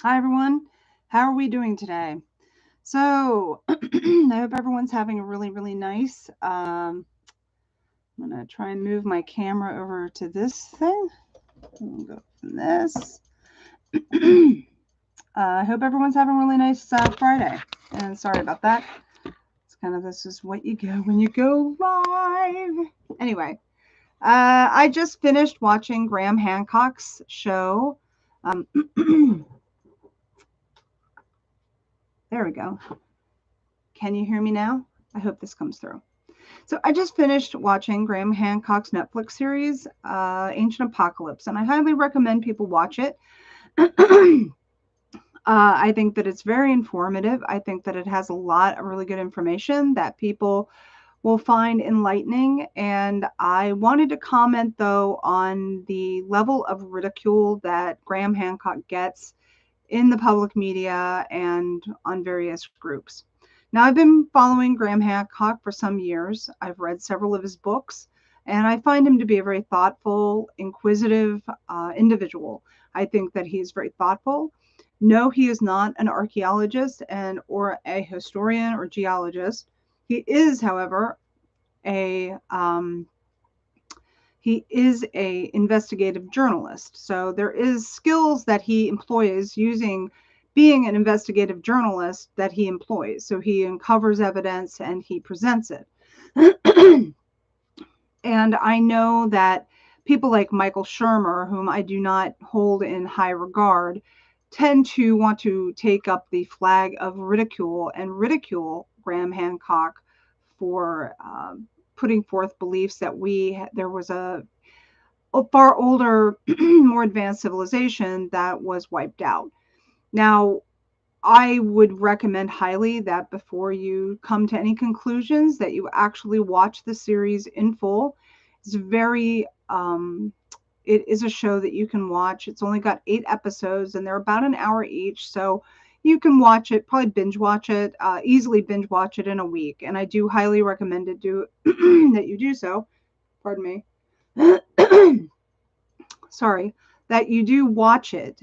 Hi, everyone. How are we doing today? So, I hope everyone's having a really, really nice. I'm going to try and move my camera over to this thing. We'll go from this. I hope everyone's having a really nice Friday. And sorry about that. It's kind of this is what you go when you go live. Anyway, I just finished watching Graham Hancock's show. There we go. Can you hear me now? I hope this comes through. So I just finished watching Graham Hancock's Netflix series, Ancient Apocalypse, and I highly recommend people watch it. I think that it's very informative. I think that it has a lot of really good information that people will find enlightening. And I wanted to comment, though, on the level of ridicule that Graham Hancock gets in the public media and on various groups. Now, I've been following Graham Hancock for some years. I've read several of his books, and I find him to be a very thoughtful, inquisitive individual. I think that he's very thoughtful. No, he is not an archaeologist or a historian or geologist. He is, however, a investigative journalist. So there is skills that he employs using being an investigative journalist that he employs. So he uncovers evidence and he presents it. And I know that people like Michael Shermer, whom I do not hold in high regard, tend to want to take up the flag of ridicule and ridicule Graham Hancock for putting forth beliefs that there was a far older, more advanced civilization that was wiped out. Now, I would recommend highly that before you come to any conclusions, that you actually watch the series in full. It's it is a show that you can watch. It's only got 8 episodes and they're about an hour each. So you can watch it, probably binge watch it, easily binge watch it in a week. And I do highly recommend that you do so. Pardon me. Sorry, that you do watch it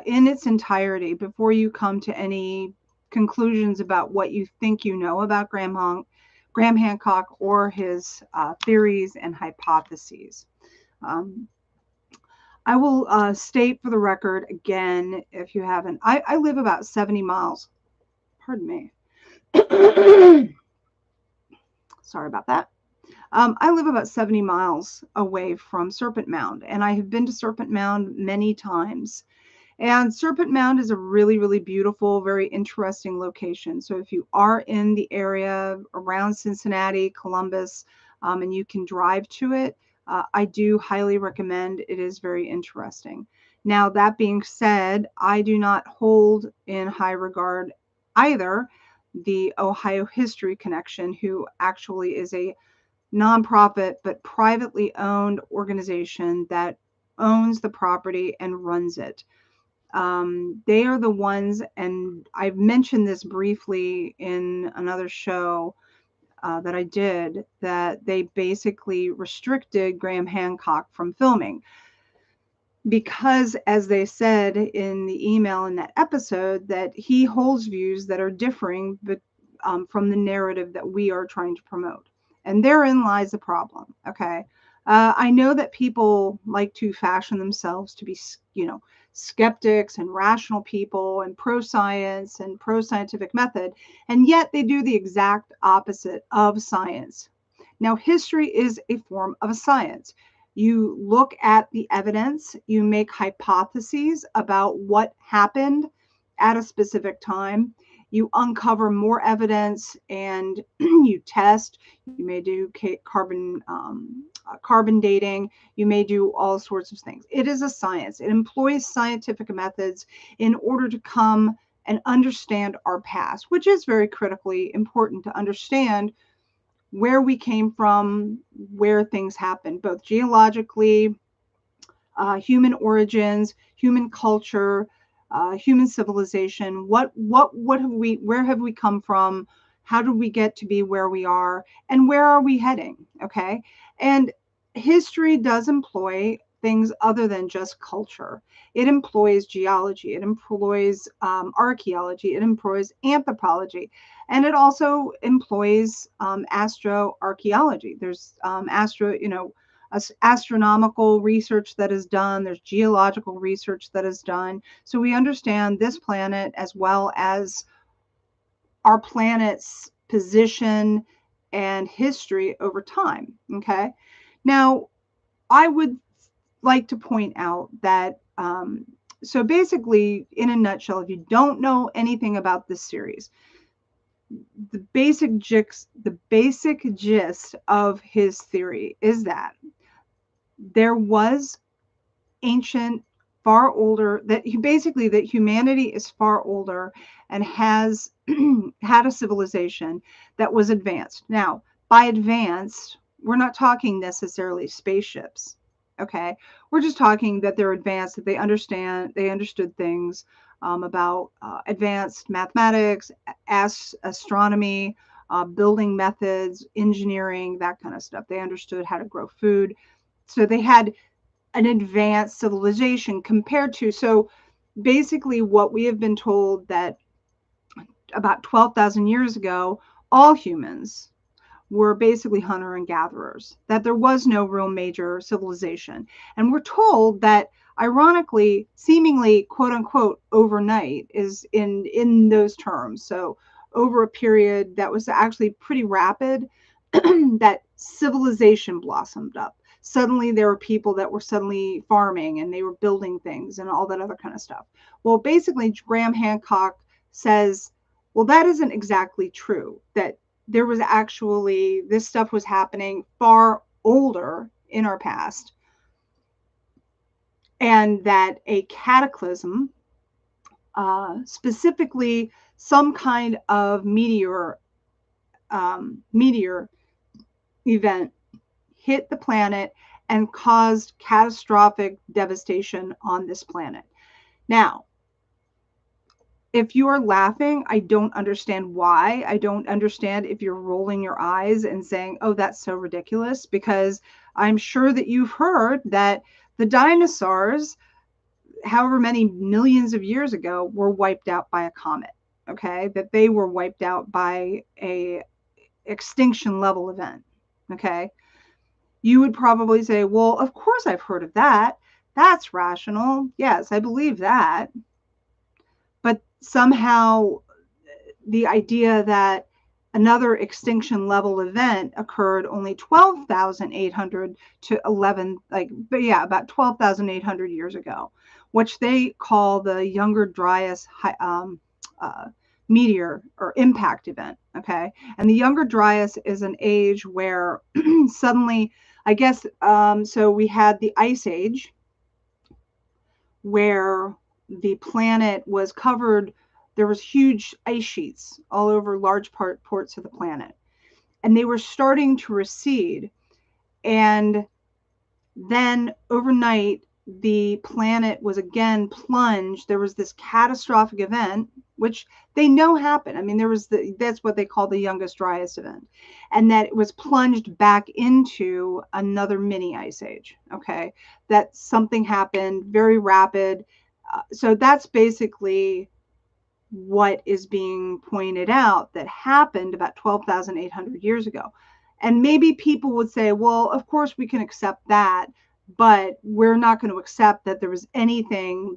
in its entirety before you come to any conclusions about what you think you know about Graham Hancock or his theories and hypotheses. I will state for the record again, if you haven't, I live about 70 miles. Pardon me. Sorry about that. I live about 70 miles away from Serpent Mound, and I have been to Serpent Mound many times. And Serpent Mound is a really, really beautiful, very interesting location. So if you are in the area around Cincinnati, Columbus, and you can drive to it, I do highly recommend. It is very interesting. Now, that being said, I do not hold in high regard either the Ohio History Connection, who actually is a nonprofit but privately owned organization that owns the property and runs it. They are the ones, and I've mentioned this briefly in another show that I did, that they basically restricted Graham Hancock from filming because, as they said in the email in that episode, that he holds views that are differing from the narrative that we are trying to promote. And therein lies the problem. Okay. I know that people like to fashion themselves to be, skeptics and rational people and pro-science and pro-scientific method, and yet they do the exact opposite of science. Now, history is a form of a science. You look at the evidence, you make hypotheses about what happened at a specific time, you uncover more evidence, and you test. You may do carbon dating. You may do all sorts of things. It is a science. It employs scientific methods in order to come and understand our past, which is very critically important to understand where we came from, where things happened, both geologically, human origins, human culture, human civilization. What have we? Where have we come from? How did we get to be where we are? And where are we heading? Okay, and history does employ things other than just culture. It employs geology, it employs archaeology, it employs anthropology, and it also employs astroarchaeology. There's astronomical research that is done. There's geological research that is done. So we understand this planet as well as our planet's position and history over time. Okay. Now, I would like to point out that, so basically, in a nutshell, if you don't know anything about this series, the basic gist of his theory is that there was ancient, far older, that humanity is far older and has had a civilization that was advanced. Now, by advanced, we're not talking necessarily spaceships. Okay, we're just talking that they're advanced, that they understood things about advanced mathematics, astronomy, building methods, engineering, that kind of stuff. They understood how to grow food. So they had an advanced civilization compared to, so basically what we have been told that about 12,000 years ago, all humans were basically hunter and gatherers, that there was no real major civilization. And we're told that, ironically, seemingly, quote unquote, overnight is in those terms. So over a period that was actually pretty rapid, that civilization blossomed up. Suddenly there were people that were suddenly farming and they were building things and all that other kind of stuff. Well, basically, Graham Hancock says, well, that isn't exactly true, that there was actually, this stuff was happening far older in our past, and that a cataclysm, specifically some kind of meteor event, hit the planet and caused catastrophic devastation on this planet. Now, if you are laughing, I don't understand why. I don't understand if you're rolling your eyes and saying, oh, that's so ridiculous, because I'm sure that you've heard that the dinosaurs, however many millions of years ago, were wiped out by a comet. Okay, that they were wiped out by a extinction level event. Okay, you would probably say, well, of course I've heard of that. That's rational. Yes, I believe that. But somehow the idea that another extinction level event occurred only 12,800 to 11, about 12,800 years ago, which they call the Younger Dryas meteor or impact event. Okay. And the Younger Dryas is an age where suddenly, I guess, so we had the Ice Age, where the planet was covered, there was huge ice sheets all over large ports of the planet, and they were starting to recede. And then overnight, the planet was again plunged. There was this catastrophic event, which they know happened. I mean, that's what they call the Youngest Dryas event, and that it was plunged back into another mini ice age. Okay, that something happened very rapid. So that's basically what is being pointed out that happened about 12,800 years ago. And maybe people would say, well, of course we can accept that, but we're not going to accept that there was anything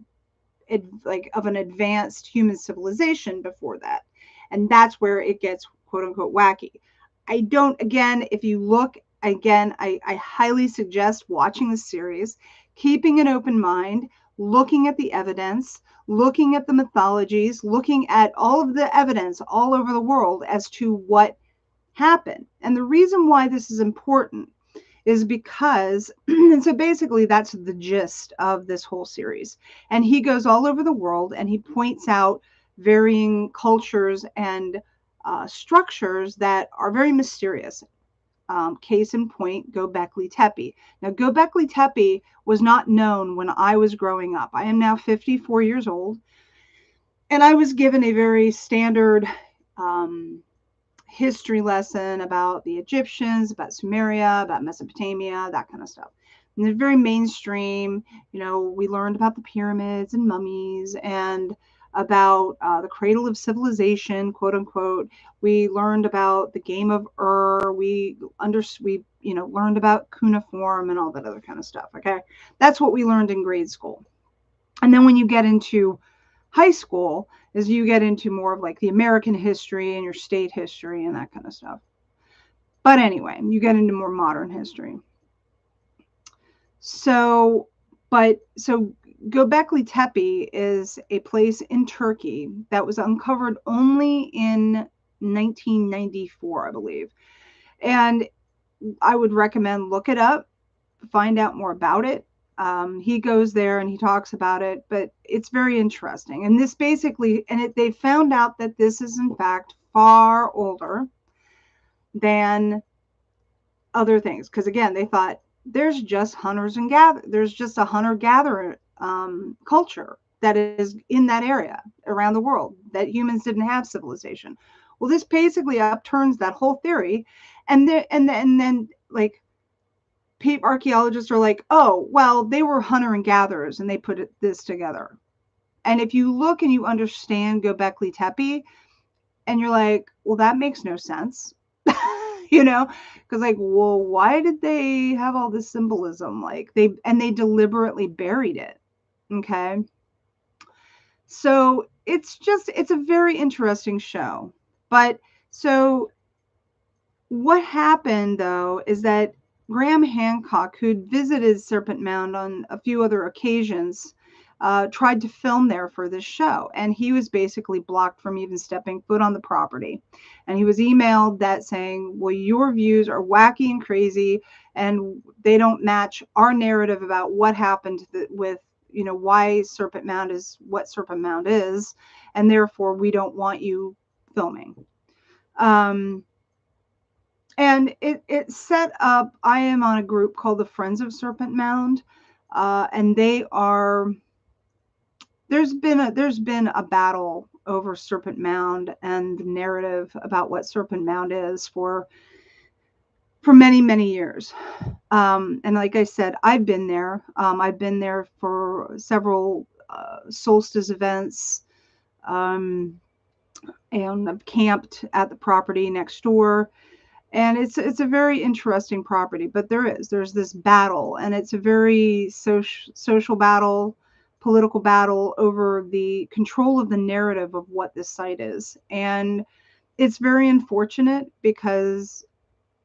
like of an advanced human civilization before that. And that's where it gets quote unquote wacky. I don't, again, if you look again, I highly suggest watching the series, keeping an open mind, looking at the evidence, looking at the mythologies, looking at all of the evidence all over the world as to what happened. And the reason why this is important is because, and so basically that's the gist of this whole series. And he goes all over the world and he points out varying cultures and structures that are very mysterious. Case in point, Göbekli Tepe. Now, Göbekli Tepe was not known when I was growing up. I am now 54 years old, and I was given a very standard history lesson about the Egyptians, about Sumeria, about Mesopotamia, that kind of stuff. And they're very mainstream. You know, we learned about the pyramids and mummies and about the cradle of civilization, quote unquote. We learned about the game of we learned about cuneiform and all that other kind of stuff. Okay, that's what we learned in grade school. And then when you get into high school, is you get into more of like the American history and your state history and that kind of stuff. But anyway, you get into more modern history. So, so Göbekli Tepe is a place in Turkey that was uncovered only in 1994, I believe. And I would recommend look it up, find out more about it. He goes there and he talks about it, but it's very interesting. And this basically, they found out that this is in fact far older than other things. Because again, they thought there's just there's just a hunter gatherer culture that is in that area around the world, that humans didn't have civilization. Well, this basically upturns that whole theory, and then like archaeologists are like, oh, well, they were hunter and gatherers and they put this together. And if you look and you understand Göbekli Tepe, and you're like, well, that makes no sense. You know, because like, well, why did they have all this symbolism? Like they deliberately buried it. Okay. So it's a very interesting show. But so what happened though is that Graham Hancock, who'd visited Serpent Mound on a few other occasions, tried to film there for this show, and he was basically blocked from even stepping foot on the property. And he was emailed that saying, well, your views are wacky and crazy, and they don't match our narrative about what happened with, you know, why Serpent Mound is what Serpent Mound is, and therefore we don't want you filming. And it set up, I am on a group called the Friends of Serpent Mound, and there's been a battle over Serpent Mound and the narrative about what Serpent Mound is for many years. And like I said, I've been there. I've been there for several solstice events, and I've camped at the property next door. And it's a very interesting property, but there's this battle, and it's a very social battle, political battle over the control of the narrative of what this site is. And it's very unfortunate because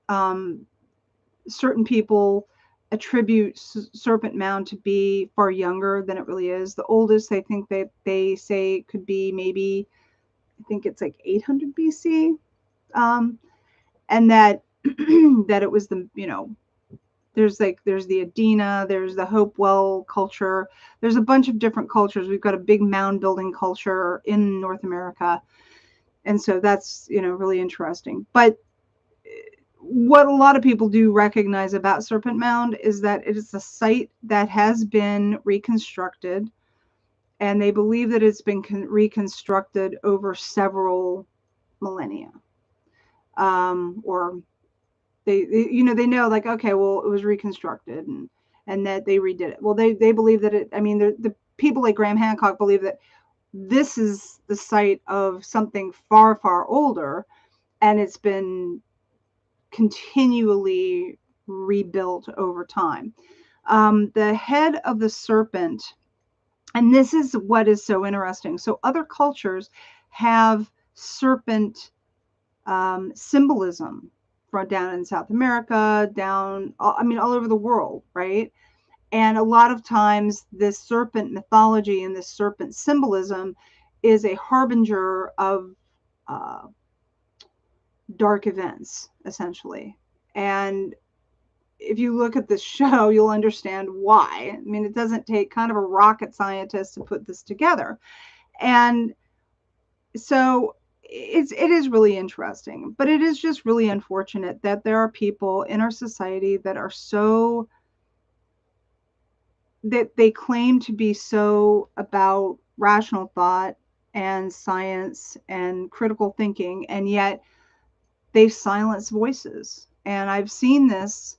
certain people attribute Serpent Mound to be far younger than it really is. The oldest I think they say could be maybe, I think it's like 800 BC. And that that it was the, you know, there's the Adena, there's the Hopewell culture, there's a bunch of different cultures. We've got a big mound building culture in North America, and so that's, you know, really interesting. But what a lot of people do recognize about Serpent Mound is that it is a site that has been reconstructed, and they believe that it's been reconstructed over several millennia, or you know, they know, like, okay, well, it was reconstructed, and that they redid it. Well, they believe that I mean, the people like Graham Hancock believe that this is the site of something far older, and it's been continually rebuilt over time. The head of the serpent, and this is what is so interesting. So other cultures have serpent symbolism from down in South America, all over the world, right? And a lot of times this serpent mythology and this serpent symbolism is a harbinger of dark events, essentially. And if you look at this show, you'll understand why. I mean, it doesn't take kind of a rocket scientist to put this together. And so it is really interesting, but it is just really unfortunate that there are people in our society that are so, that they claim to be so about rational thought and science and critical thinking, and yet they silence voices. And I've seen this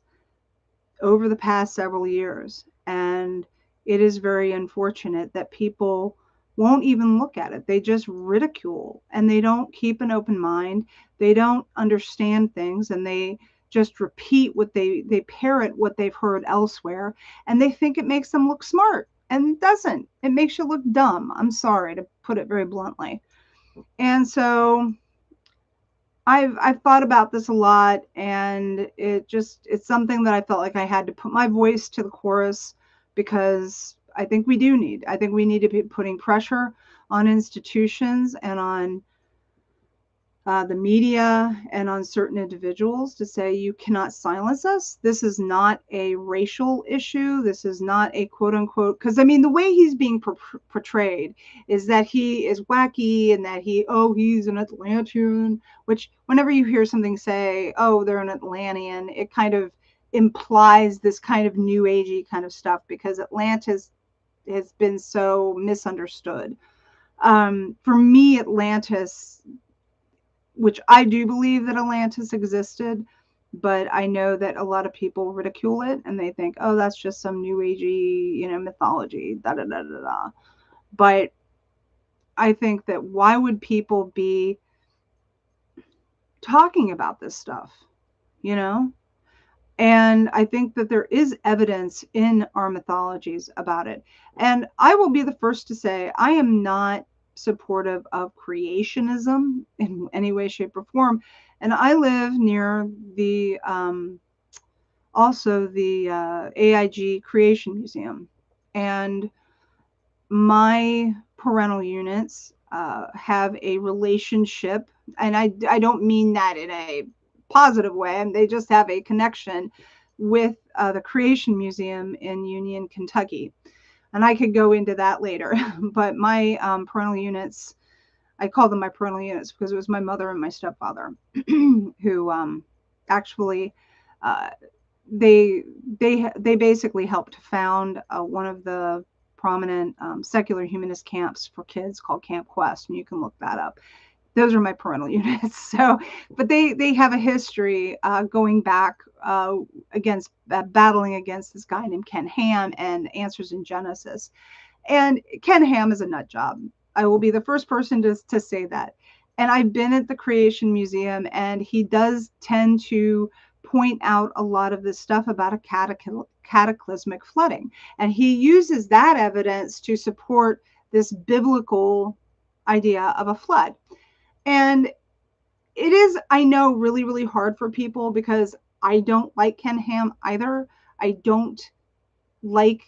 over the past several years. And it is very unfortunate that people won't even look at it. They just ridicule and they don't keep an open mind. They don't understand things and they just repeat what they parrot what they've heard elsewhere, and they think it makes them look smart, and it doesn't. It makes you look dumb. I'm sorry to put it very bluntly. And so I've thought about this a lot, and it's something that I felt like I had to put my voice to the chorus, because I think we need to be putting pressure on institutions and on the media and on certain individuals to say, you cannot silence us. This is not a racial issue. This is not a quote unquote, because I mean, the way he's being portrayed is that he is wacky and that he's an Atlantean, which whenever you hear something say, oh, they're an Atlantean, it kind of implies this kind of new agey kind of stuff, because Atlantis has been so misunderstood. For me, Atlantis, which I do believe that Atlantis existed, but I know that a lot of people ridicule it and they think, oh, that's just some new agey, mythology, da da da da da. But I think that why would people be talking about this stuff, you know? And I think that there is evidence in our mythologies about it. And I will be the first to say I am not supportive of creationism in any way, shape, or form. And I live near also the AIG Creation Museum. And my parental units have a relationship, and I don't mean that in a positive way, and they just have a connection with the Creation Museum in Union, Kentucky. And I could go into that later. But my parental units, I call them my parental units because it was my mother and my stepfather who actually uh, they basically helped found one of the prominent secular humanist camps for kids called Camp Quest, and you can look that up. Those are my parental units. So, but they have a history going back against battling against this guy named Ken Ham and Answers in Genesis. And Ken Ham is a nut job. I will be the first person to say that. And I've been at the Creation Museum, and he does tend to point out a lot of this stuff about a cataclysmic flooding. And he uses that evidence to support this biblical idea of a flood. And it is, I know, really, really hard for people because I don't like Ken Ham either. I don't like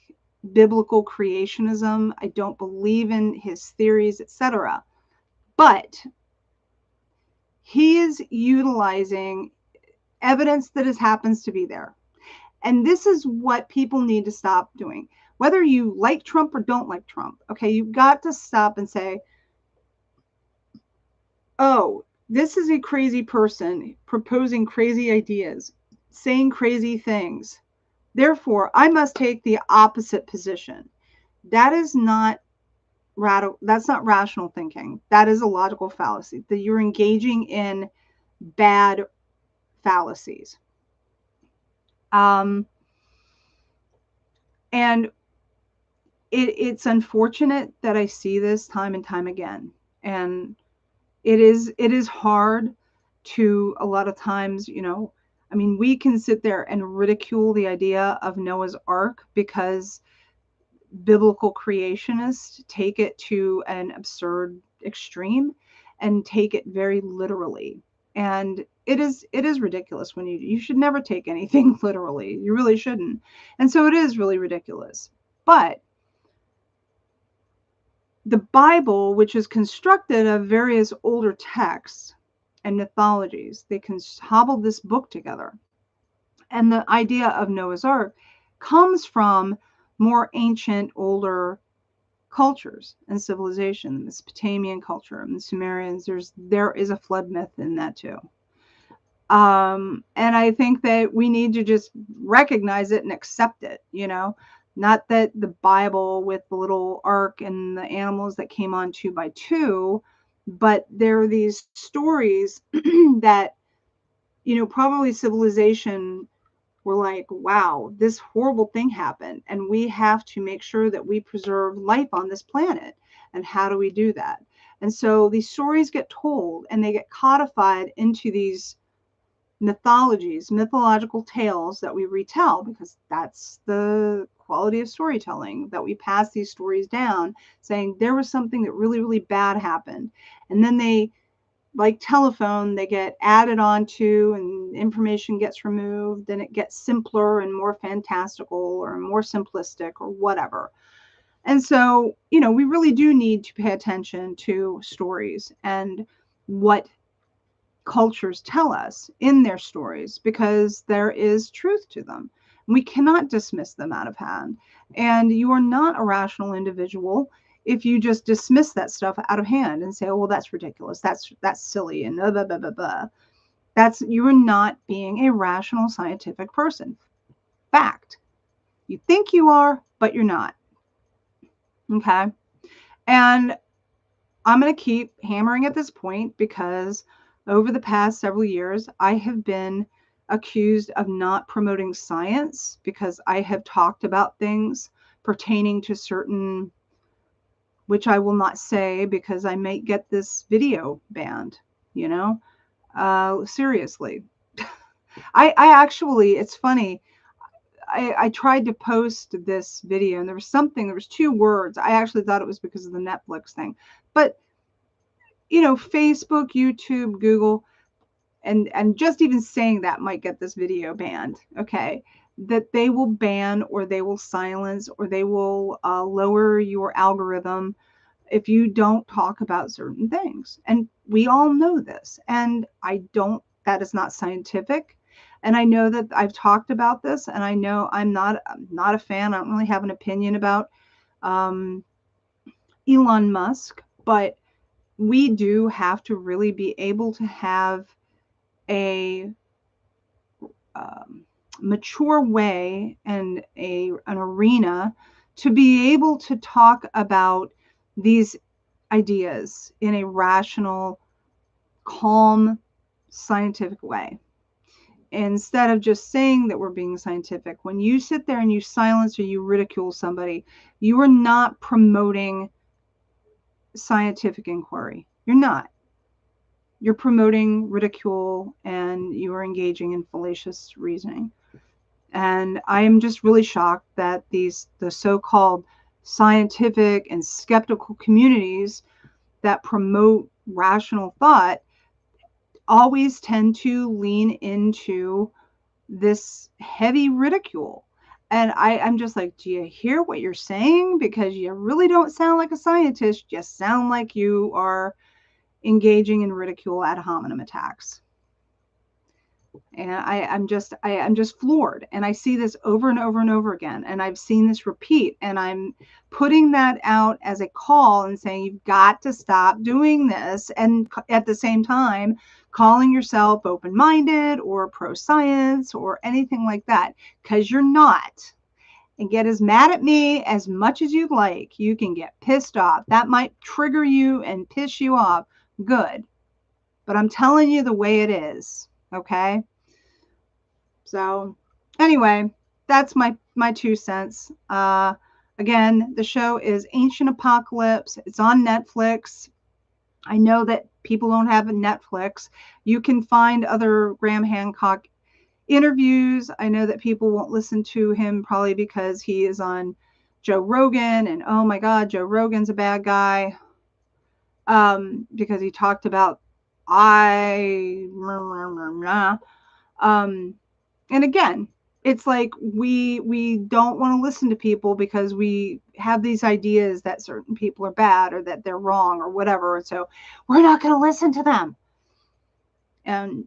biblical creationism. I don't believe in his theories, etc. But he is utilizing evidence that happens to be there. And this is what people need to stop doing. Whether you like Trump or don't like Trump, okay, you've got to stop and say, oh, this is a crazy person proposing crazy ideas, saying crazy things. Therefore, I must take the opposite position. That is not that's not rational thinking. That is a logical fallacy. That you're engaging in bad fallacies. And it's unfortunate that I see this time and time again. And it is hard to, a lot of times, I mean, we can sit there and ridicule the idea of Noah's Ark because biblical creationists take it to an absurd extreme and take it very literally. And it is ridiculous when you should never take anything literally. You really shouldn't. And so it is really ridiculous. But the Bible, which is constructed of various older texts and mythologies, they hobbled this book together. And the idea of Noah's Ark comes from more ancient, older cultures and civilization, the Mesopotamian culture and the Sumerians. There is a flood myth in that too. And I think that we need to just recognize it and accept it, not that the Bible with the little ark and the animals that came on 2 by 2, but there are these stories that, probably civilization we're like, wow, this horrible thing happened, and we have to make sure that we preserve life on this planet. And how do we do that? And so these stories get told and they get codified into these mythologies, mythological tales that we retell, because that's the quality of storytelling, that we pass these stories down saying there was something that really, really bad happened. And then they, like telephone, they get added onto and information gets removed and it gets simpler and more fantastical or more simplistic or whatever. And so, we really do need to pay attention to stories and what cultures tell us in their stories, because there is truth to them. We cannot dismiss them out of hand. And you are not a rational individual if you just dismiss that stuff out of hand and say, oh, well, that's ridiculous. That's silly and blah, blah, blah, blah, blah. You are not being a rational scientific person. Fact. You think you are, but you're not. Okay. And I'm going to keep hammering at this point because over the past several years, I have been accused of not promoting science because I have talked about things pertaining to certain, which I will not say because I might get this video banned, seriously. I actually, it's funny. I tried to post this video and there was 2 words. I actually thought it was because of the Netflix thing, but Facebook, YouTube, Google, and just even saying that might get this video banned. Okay. That they will ban or they will silence or they will lower your algorithm if you don't talk about certain things. And we all know this. And that is not scientific. And I know that I've talked about this, and I know I'm not a fan. I don't really have an opinion about Elon Musk, but we do have to really be able to have a mature way and an arena to be able to talk about these ideas in a rational, calm, scientific way. Instead of just saying that we're being scientific, when you sit there and you silence or you ridicule somebody, you are not promoting scientific inquiry. You're not. You're promoting ridicule and you are engaging in fallacious reasoning. And I am just really shocked that the so-called scientific and skeptical communities that promote rational thought always tend to lean into this heavy ridicule. And I'm just like, do you hear what you're saying? Because you really don't sound like a scientist. You sound like you are engaging in ridicule ad hominem attacks. And I'm just floored. And I see this over and over and over again. And I've seen this repeat. And I'm putting that out as a call and saying, you've got to stop doing this. And at the same time, calling yourself open-minded or pro-science or anything like that, because you're not. And get as mad at me as much as you'd like. You can get pissed off. That might trigger you and piss you off. Good. But I'm telling you the way it is. Okay. So anyway, that's my 2 cents. Again, the show is Ancient Apocalypse. It's on Netflix. I know that people don't have a Netflix. You can find other Graham Hancock interviews. I know that people won't listen to him probably because he is on Joe Rogan, and oh my God, Joe Rogan's a bad guy. Because he talked about and again, it's like we don't want to listen to people because we have these ideas that certain people are bad or that they're wrong or whatever. And so we're not going to listen to them. And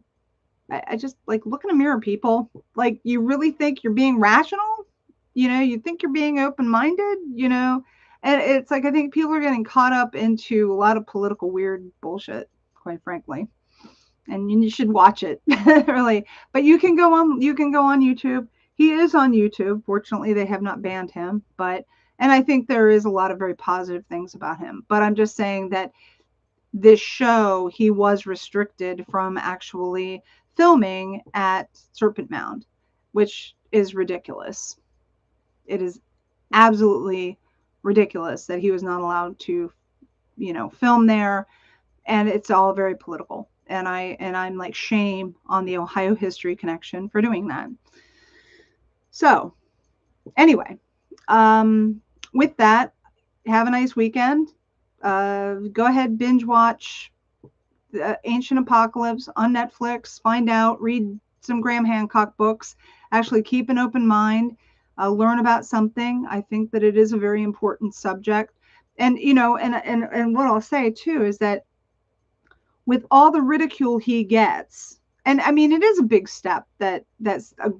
I just like, look in a mirror, people. Like, you really think you're being rational? You think you're being open-minded, And it's like, I think people are getting caught up into a lot of political weird bullshit, quite frankly. And you should watch it, really. But you can go on YouTube. He is on YouTube. Fortunately, they have not banned him. And I think there is a lot of very positive things about him. But I'm just saying that this show, he was restricted from actually filming at Serpent Mound. which is ridiculous. It is absolutely ridiculous that he was not allowed to, film there, and it's all very political. And I'm like, shame on the Ohio History Connection for doing that. So anyway, with that, have a nice weekend. Go ahead, binge watch the Ancient Apocalypse on Netflix. Find out, read some Graham Hancock books. Actually, keep an open mind. Learn about something. I think that it is a very important subject. And and what I'll say too is that with all the ridicule he gets, and I mean, it is a big step that's a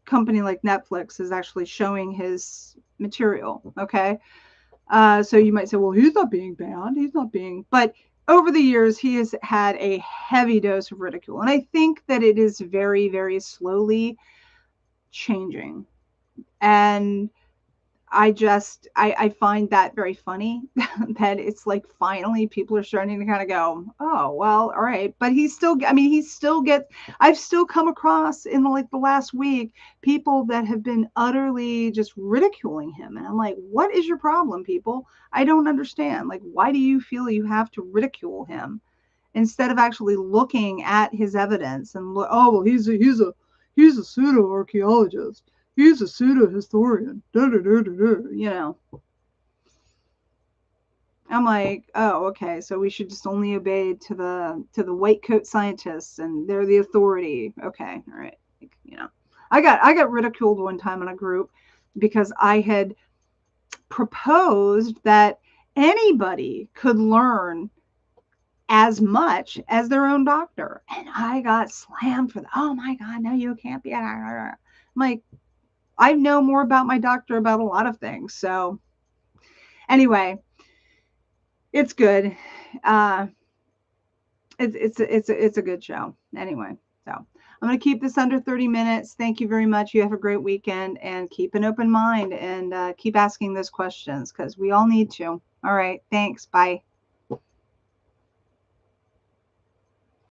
company like Netflix is actually showing his material. Okay. So you might say, well, he's not being banned. He's not being, but over the years, he has had a heavy dose of ridicule. And I think that it is very, very slowly changing. And I find that very funny that it's like finally people are starting to kind of go, oh, well, all right. But he still gets, I've still come across in like the last week, people that have been utterly just ridiculing him. And I'm like, what is your problem, people? I don't understand. Like, why do you feel you have to ridicule him instead of actually looking at his evidence and look, oh, well, he's a pseudo archaeologist. He's a pseudo historian. I'm like, oh, okay. So we should just only obey to the white coat scientists, and they're the authority. Okay, all right. I got ridiculed one time in a group because I had proposed that anybody could learn as much as their own doctor, and I got slammed for that. Oh my God, no, you can't be. I'm like, I know more about my doctor about a lot of things. So anyway, it's good. It's a good show. Anyway, so I'm going to keep this under 30 minutes. Thank you very much. You have a great weekend, and keep an open mind, and keep asking those questions because we all need to. All right. Thanks. Bye.